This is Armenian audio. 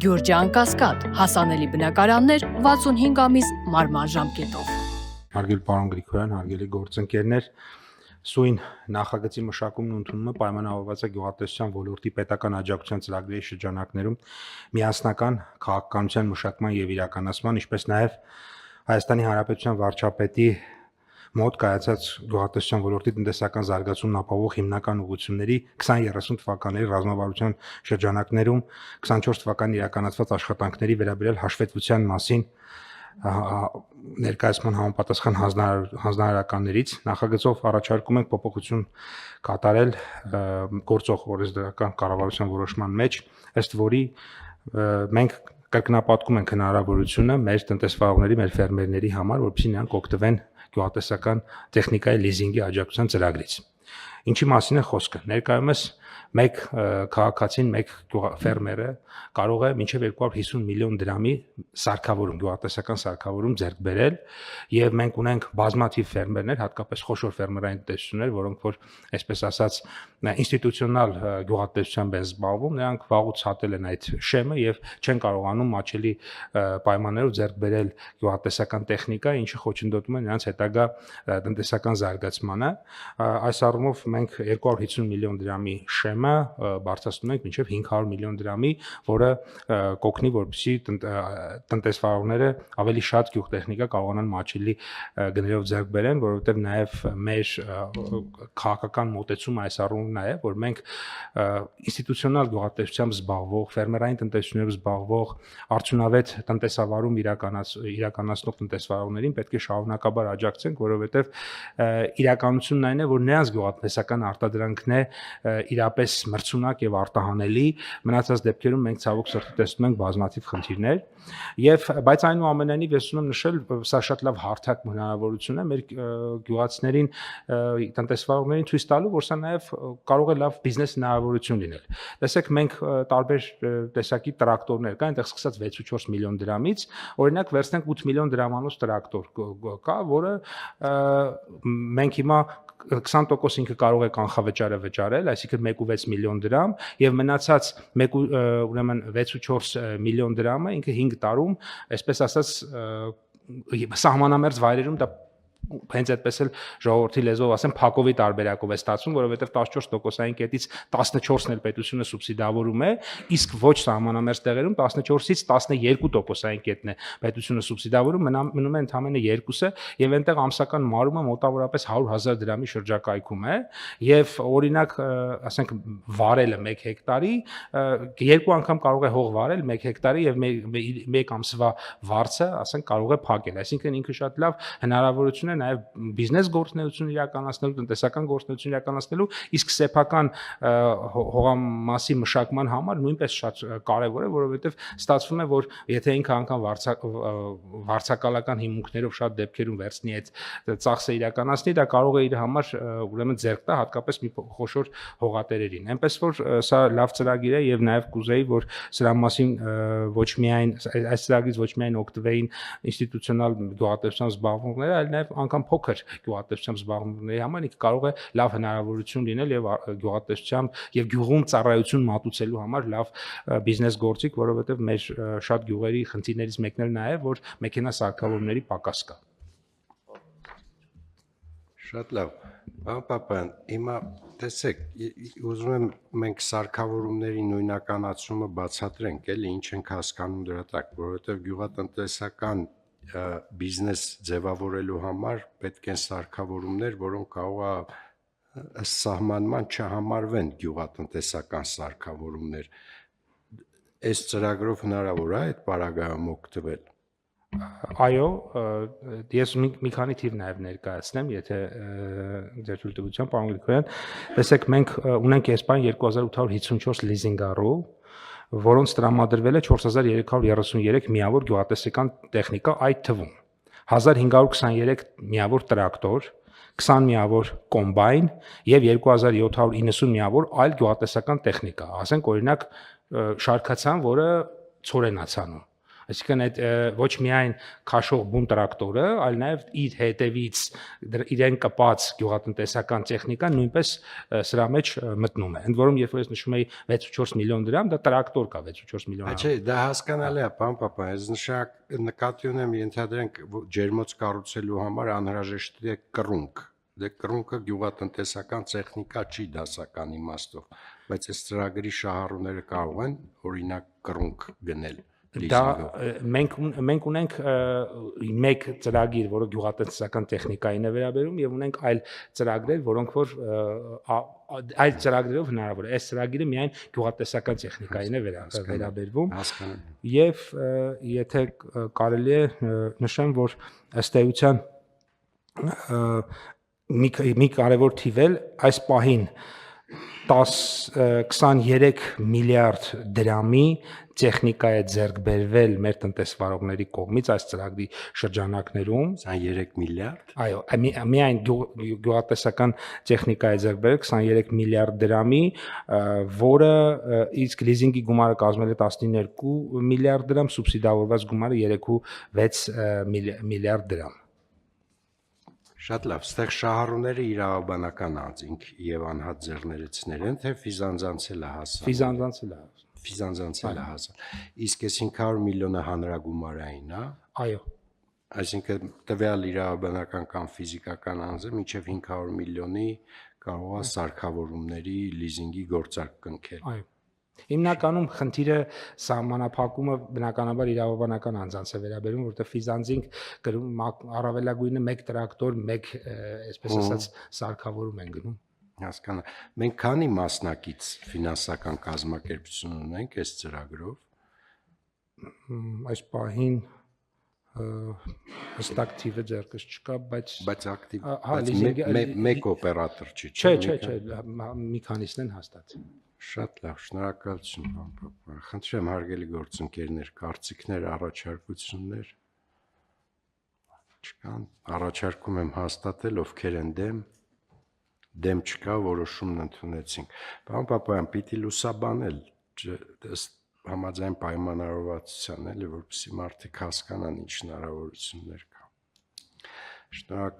Գյուրջան Կասկադ, հասանելի բնակարաններ 65 ամիս մարման ժամկետով։ Հարգելի պարոն Գրիգորյան, հարգելի գործընկերներ, սույն նախագծի մշակումն ու ընդունումը պայմանավորված է գյուղատնտեսության ոլորտի պետական աջակցության ծրագրերի շրջանակներում միասնական քաղաքականության մշակման եւ իրականացման, ինչպես նաեւ Հայաստանի Հանրապետության վարչապետի մոտ կայացած գյուղատնտեսության ոլորտի տնտեսական զարգացումն ապահովող հիմնական ուղղությունների 2030 թվականների ռազմավարության շրջանակներում 24 թվականին իրականացված աշխատանքների վերաբերյալ հաշվետվության մասին ներկայացման համապատասխան հանձնարարականներից նախագծով առաջարկում ենք փոփոխություն կատարել գործող օրենսդրական կառավարության որոշման մեջ, ըստ որի մենք կրկնապատկում ենք հնարավորությունը մեր տնտեսվարողների, մեր ֆերմերների համար, որպեսզի նրանք օգտվեն գյուղատնտեսական տեխնիկայի լիզինգի աջակցության ծրագրից։ Ինչի մասին է խոսքը։ Ներկայումս մեկ քաղաքացին, մեկ ֆերմերը կարող է մինչև 250 միլիոն դրամի սարքավորում, գյուղատնտեսական սարքավորում ձեռք բերել, եւ մենք ունենք բազմաթիվ ֆերմերներ, հատկապես խոշոր ֆերմերային տնտեսություններ, որոնք որ այսպես ասած ինստիտուցիոնալ գյուղատնտեսությամբ են զբաղվում, նրանք վաղուց հատել են այդ շեմը եւ չեն կարողանում մաչելի պայմաններով ձեռք բերել գյուղատնտեսական տեխնիկա, ինչը խոչընդոտում է նրանց հետագա տնտեսական զարգացմանը։ Այս առումով մենք 250 միլիոն դրամի շեմը բարձրացնում ենք մինչև 500 միլիոն դրամի, որը կօգնի, որպեսզի տնտեսվարողները ավելի շատ գյուղտեխնիկա կարողանան մաչելի գներով ձեռք բերեն, որովհետև նաև մեր քաղաքական մոտեցումը այս առումով նա է, որ մենք ինստիտուցիոնալ գյուղատնտեսությամբ զբաղվող, ֆերմերային տնտեսություններով զբաղվող, արդյունավետ տնտեսավարում իրականացնող տնտեսվարողներին պետք է շարունակաբար աջակցենք, որովհետև իրականությունն այն է, որ նրանց գյուղատնտեսական արտադրանքն է իրապես մրցունակ եւ արտահանելի, մնացած դեպքերում մենք ցավոք սրտի տեսնում ենք բազմաթիվ խնդիրներ, եւ բայց այնուամենայնիվ ես ուզում եմ նշել, սա շատ լավ հարթակ հնարավորություն է մեր գյուղացիներին, տնտեսվարողներին ցույց տալու, որ սա նաեւ կարող է լավ բիզնես հնարավորություն լինել։ Տեսեք, մենք տարբեր տեսակի տրակտորներ կան, այնտեղ սկսած 6-4 միլիոն դրամից, օրինակ վերցնենք 8 միլիոն դրամանոց տրակտոր կա, որը մենք հիմա 20% ինքը կարող է կանխավճարը վճարել, այսինքն 1.6 միլիոն դրամ, եւ մնացած ուրեմն 6.4 միլիոն դրամը ինքը 5 տարում, այսպես ասած, սահմանամերձ վայրերում դա հենց այդպես էլ ժողովրդի լեզվով ասեմ փակովի տարբերակով է ստացվում, որովհետև 14%-ային կետից 14-ն էլ պետությունը սուբսիդավորում է, իսկ ոչ սահմանամերձ տեղերում 14-ից 12%-ային կետն է պետությունը սուբսիդավորում, մնում է ընդամենը 2-ը, եւ այնտեղ ամսական մարումը մոտավորապես 100,000 դրամի շրջակայքում է, եւ օրինակ, ասենք վարելը 1 հեկտարի, 2 անգամ կարող է հող վարել 1 հեկտարի եւ 1 ամսվա վարձը, ասենք կարող է փակել, այսինքն ինքը շատ լավ հնարավորություն է նաև բիզնես գործունեություն իրականացնելու, տնտեսական գործունեություն իրականացնելու, իսկ սեփական հողամասի մշակման համար նույնպես շատ կարևոր է, որովհետև ստացվում է, որ եթե ինքը անգամ վարձակալական հիմունքներով շատ դեպքերում վերցնի այդ ծախսը իրականացնի, դա կարող է իր համար ուրեմն ձեռք տա հատկապես մի խոշոր հողատերերին։ Այնպես որ սա լավ ծրագիր է եւ նաև կուզեի, որ սրա մասին ոչ միայն այս ծրագրից ոչ միայն օգտվեին ինստիտուցիոնալ գյուղատնտեսությամբ զբաղվողները, այլ նաև անգամ փոքր գյուղատնտեսությամբ զբաղվողների համար ինքը կարող է լավ հնարավորություն լինել եւ գյուղատնտեսությամբ եւ գյուղում ծառայություն մատուցելու համար լավ բիզնես գործիք, որովհետեւ մեր շատ գյուղերի խնդիրներից մեկն էլ նա է, որ մեքենա սարքավորումների պակաս կա։ Շատ լավ։ Պարոն Պապայան, հիմա տեսեք, ուզում եմ մենք սարքավորումների նույնականացումը բացատրենք, էլի ինչ ենք հասկանում դրա տակ, որովհետեւ գյուղատնտեսական բիզնես ձևավորելու համար պետք են սարքավորումներ, որոնք կարող է ըստ սահմանման չհամարվեն գյուղատնտեսական սարքավորումներ։ Այս ծրագրով հնարավոր է այդ պարագայում օգտվել։ Այո, ես մի քանի թիվ նաև ներկայացնեմ, եթե ձեր թույլտվությամբ, պարոն Գրիգորյան, տեսեք, մենք ունենք Էսպան 2854 լիզինգառու, որոնց տրամադրվել է 4333 միավոր գյուղատնտեսական տեխնիկա, այդ թվում 1523 միավոր տրակտոր, 20 միավոր կոմբայն եւ 2790 միավոր այլ գյուղատնտեսական տեխնիկա, ասենք օրինակ շարքացան, որը ցորենացանում, Այսինքն այդ ոչ միայն քաշող բուն տրակտորը, այլ նաև իր հետևից իրեն կպած գյուղատնտեսական տեխնիկան նույնպես սրա մեջ մտնում է։ Ընդ որում, երբ որ ես նշում էի 6.4 միլիոն դրամ, դա տրակտոր կա 6.4 միլիոն։ Չէ, դա հասկանալի է, պարոն Պապայան, ես նկատի ունեմ, ենթադրենք ջերմոց կառուցելու համար անհրաժեշտ է կռունկ։ Դե կռունկը գյուղատնտեսական տեխնիկա չի դասական իմաստով, բայց այս ծրագրի շահառուները կարող են օրինակ կռունկ գնել։ Դա մենք ունենք մեկ ծրագիր, որը գյուղատնտեսական տեխնիկային է վերաբերում, եւ ունենք այլ ծրագրեր, որոնք որ այլ ծրագրերով հնարավոր է։ Այս ծրագիրը միայն գյուղատնտեսական տեխնիկային է վերաբերվում։ Եվ եթե կարելի է նշեմ, որ ըստ էության մի կարևոր թիվել այս պահին 23 միլիարդ դրամի տեխնիկա է ձեռք բերվել մեր տնտեսվարողների կողմից այս ծրագրի շրջանակներում 23 միլիարդ։ Այո, միայն գյուղատնտեսական տեխնիկա է ձեռք բերել 23 միլիարդ դրամի, որը իսկ լիզինգի գումարը կազմել է 12 միլիարդ դրամ, սուբսիդավորված գումարը 3.6 միլիարդ դրամ։ Շատ լավ, ստեղ շահառուները իրավաբանական անձինք եւ անհատ ձեռներեցներ են, թե ֆիզանձանցել է հասան։ Ֆիզանձանցել է հասան։ Իսկ այս 500 միլիոնը հանրագումարային, հա։ Այո։ Այսինքն տվյալ իրավաբանական կամ ֆիզիկական անձը մինչև 500 միլիոնի կարող է սարքավորումների լիզինգի գործարք կնքել։ Այո։ Հիմնականում խնդիրը սահմանափակումը բնականաբար իրավաբանական անձանց է վերաբերում, որտեղ ֆիզանձինք գրում առավելագույնը 1 տրակտոր, 1, այսպես ասած, սարքավորում են գնում։ Հասկանա։ Մենք քանի մասնակից ֆինանսական կազմակերպություն ունենք այս ծրագրով։ Այս պահին հստակ թիվը ձեռքս չկա, բայց ակտիվ մեկ օպերատոր չի, չէ, մի քանիսն են հաստատ։ Շատ լավ, շնորհակալություն, պարոն Պապայան։ Խնդրեմ հարգելի գործընկերներ, կարծիքներ, առաջարկություններ չկան։ Առաջարկում եմ հաստատել, ովքեր են դեմ չկա, որոշումն ընդունեցինք։ Պարոն Պապայան, պիտի լուսաբանել, համաձայն պայմանավորվածության, էլի, որպեսզի մարդիկ հասկանան ինչ հնարավորություններ կա։ Շնորհակալ